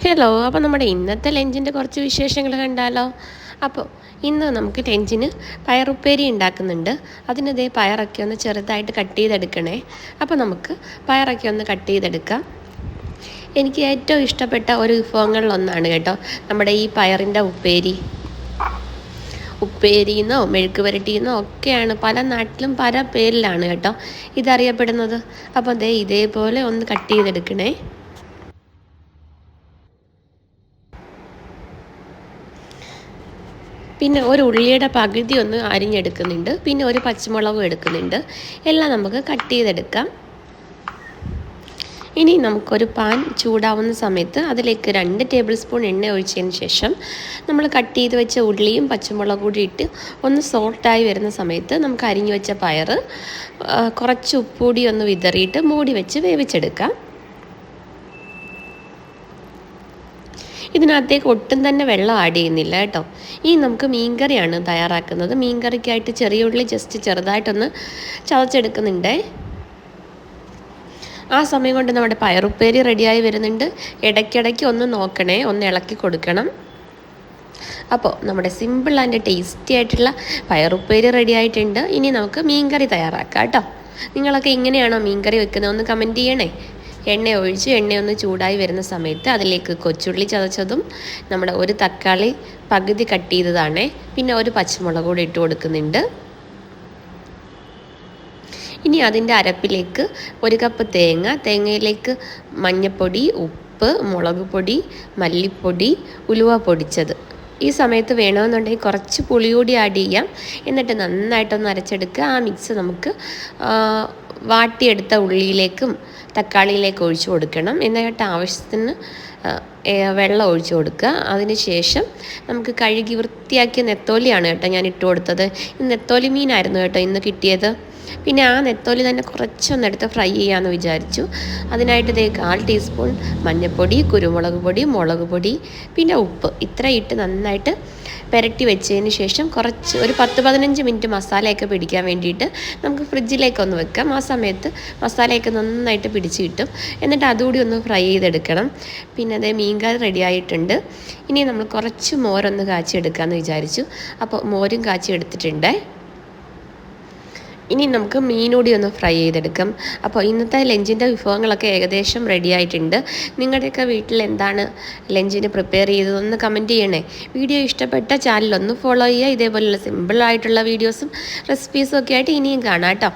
Hello, അപ്പോൾ നമ്മുടെ ഇന്നത്തെ ലഞ്ചിൻ്റെ കുറച്ച് വിശേഷങ്ങൾ കണ്ടാലോ? അപ്പോൾ ഇന്ന് നമുക്ക് ലഞ്ചിന് പയറുപ്പേരി ഉണ്ടാക്കുന്നുണ്ട്. അതിനതേ പയറൊക്കെ ഒന്ന് ചെറുതായിട്ട് കട്ട് ചെയ്തെടുക്കണേ. അപ്പോൾ നമുക്ക് പയറൊക്കെ ഒന്ന് കട്ട് ചെയ്തെടുക്കാം. എനിക്ക് ഏറ്റവും ഇഷ്ടപ്പെട്ട ഒരു വിഭവങ്ങളിലൊന്നാണ് കേട്ടോ നമ്മുടെ ഈ പയറിൻ്റെ ഉപ്പേരി. ഉപ്പേരിയെന്നോ മെഴുക്ക് പുരട്ടിയെന്നോ ഒക്കെയാണ് പല നാട്ടിലും പല പേരിലാണ് കേട്ടോ ഇതറിയപ്പെടുന്നത്. അപ്പോൾ അതേ ഇതേപോലെ ഒന്ന് കട്ട് ചെയ്തെടുക്കണേ. പിന്നെ ഒരു ഉള്ളിയുടെ പകുതി ഒന്ന് അരിഞ്ഞെടുക്കുന്നുണ്ട്, പിന്നെ ഒരു പച്ചമുളകും എടുക്കുന്നുണ്ട്. എല്ലാം നമുക്ക് കട്ട് ചെയ്തെടുക്കാം. ഇനി നമുക്കൊരു പാൻ ചൂടാവുന്ന സമയത്ത് അതിലേക്ക് 2 ടേബിൾ സ്പൂൺ എണ്ണ ഒഴിച്ചതിന് ശേഷം നമ്മൾ കട്ട് ചെയ്ത് വെച്ച ഉള്ളിയും പച്ചമുളകും കൂടി ഇട്ട് ഒന്ന് സോൾട്ടായി വരുന്ന സമയത്ത് നമുക്ക് അരിഞ്ഞു വെച്ച പയർ കുറച്ച് ഉപ്പുകൂടി ഒന്ന് വിതറിയിട്ട് മൂടി വെച്ച് വേവിച്ചെടുക്കാം. ഇതിനകത്തേക്ക് ഒട്ടും തന്നെ വെള്ളം ആഡ് ചെയ്യുന്നില്ല കേട്ടോ. ഇനി നമുക്ക് മീൻകറിയാണ് തയ്യാറാക്കുന്നത്. മീൻകറിക്കായിട്ട് ചെറിയ ഉള്ളി ജസ്റ്റ് ചെറുതായിട്ടൊന്ന് ചതച്ചെടുക്കുന്നുണ്ട്. ആ സമയം കൊണ്ട് നമ്മുടെ പയറുപ്പേരി റെഡിയായി വരുന്നുണ്ട്. ഇടയ്ക്കിടയ്ക്ക് ഒന്ന് നോക്കണേ, ഒന്ന് ഇളക്കി കൊടുക്കണം. അപ്പോൾ നമ്മുടെ സിമ്പിൾ ആൻഡ് ടേസ്റ്റി ആയിട്ടുള്ള പയറുപ്പേരി റെഡി ആയിട്ടുണ്ട്. ഇനി നമുക്ക് മീൻകറി തയ്യാറാക്കാം കേട്ടോ. നിങ്ങളൊക്കെ ഇങ്ങനെയാണോ മീൻകറി വെക്കുന്നത്? ഒന്ന് കമൻറ്റ് ചെയ്യണേ. എണ്ണ ഒഴിച്ച് എണ്ണയൊന്ന് ചൂടായി വരുന്ന സമയത്ത് അതിലേക്ക് കൊച്ചുള്ളി ചതച്ചതും നമ്മുടെ ഒരു തക്കാളി പകുതി കട്ട് ചെയ്തതാണേ, പിന്നെ ഒരു പച്ചമുളക് കൂടി ഇട്ട് കൊടുക്കുന്നുണ്ട്. ഇനി അതിൻ്റെ അരപ്പിലേക്ക് 1 കപ്പ് തേങ്ങയിലേക്ക് മഞ്ഞൾപ്പൊടി, ഉപ്പ്, മുളക് പൊടി, മല്ലിപ്പൊടി, ഉലുവ പൊടിച്ചത്. ഈ സമയത്ത് വേണമെന്നുണ്ടെങ്കിൽ കുറച്ച് പുളി കൂടി ആഡ് ചെയ്യാം. എന്നിട്ട് നന്നായിട്ടൊന്ന് അരച്ചെടുക്കുക. ആ മിക്സ് നമുക്ക് വാട്ടിയെടുത്ത ഉള്ളിയിലേക്കും തക്കാളിയിലേക്ക് ഒഴിച്ചു കൊടുക്കണം. എന്നിട്ട് ആവശ്യത്തിന് വെള്ളം ഒഴിച്ചു കൊടുക്കുക. അതിന് ശേഷം നമുക്ക് കഴുകി വൃത്തിയാക്കിയ നെത്തോലിയാണ് കേട്ടോ ഞാൻ ഇട്ട് കൊടുത്തത്. നെത്തോലി മീനായിരുന്നു കേട്ടോ ഇന്ന് കിട്ടിയത്. പിന്നെ ആ നെത്തോലി തന്നെ കുറച്ചൊന്നെടുത്ത് ഫ്രൈ ചെയ്യാമെന്ന് വിചാരിച്ചു. അതിനായിട്ട് 1/4 ടീസ്പൂൺ മഞ്ഞൾപ്പൊടി, കുരുമുളക് പൊടി, മുളക് പൊടി, പിന്നെ ഉപ്പ് ഇത്ര ഇട്ട് നന്നായിട്ട് പുരട്ടി വെച്ചതിന് ശേഷം ഒരു 10-15 മിനിറ്റ് മസാലയൊക്കെ പിടിക്കാൻ വേണ്ടിയിട്ട് നമുക്ക് ഫ്രിഡ്ജിലേക്കൊന്ന് വെക്കാം. ആ സമയത്ത് മസാലയൊക്കെ നന്നായിട്ട് പിടിച്ച് കിട്ടും. എന്നിട്ട് അതുകൂടി ഒന്ന് ഫ്രൈ ചെയ്തെടുക്കണം. പിന്നെ അതേ മീൻകറി റെഡി ആയിട്ടുണ്ട്. ഇനി നമ്മൾ കുറച്ച് മോരൊന്ന് കാച്ചിയെടുക്കാമെന്ന് വിചാരിച്ചു. അപ്പോൾ മോരും കാച്ചി എടുത്തിട്ടുണ്ട്. ഇനി നമുക്ക് മീനൂടി ഒന്ന് ഫ്രൈ ചെയ്തെടുക്കാം. അപ്പോൾ ഇന്നത്തെ ലഞ്ചിൻ്റെ വിഭവങ്ങളൊക്കെ ഏകദേശം റെഡി ആയിട്ടുണ്ട്. നിങ്ങളുടെയൊക്കെ വീട്ടിൽ എന്താണ് ലഞ്ചിന് പ്രിപ്പയർ ചെയ്തതെന്ന് കമൻറ്റ് ചെയ്യണേ. വീഡിയോ ഇഷ്ടപ്പെട്ട ചാനലൊന്ന് ഫോളോ ചെയ്യുക. ഇതേപോലുള്ള സിമ്പിളായിട്ടുള്ള വീഡിയോസും റെസിപ്പീസും ഒക്കെ ആയിട്ട് ഇനിയും കാണാം കേട്ടോ.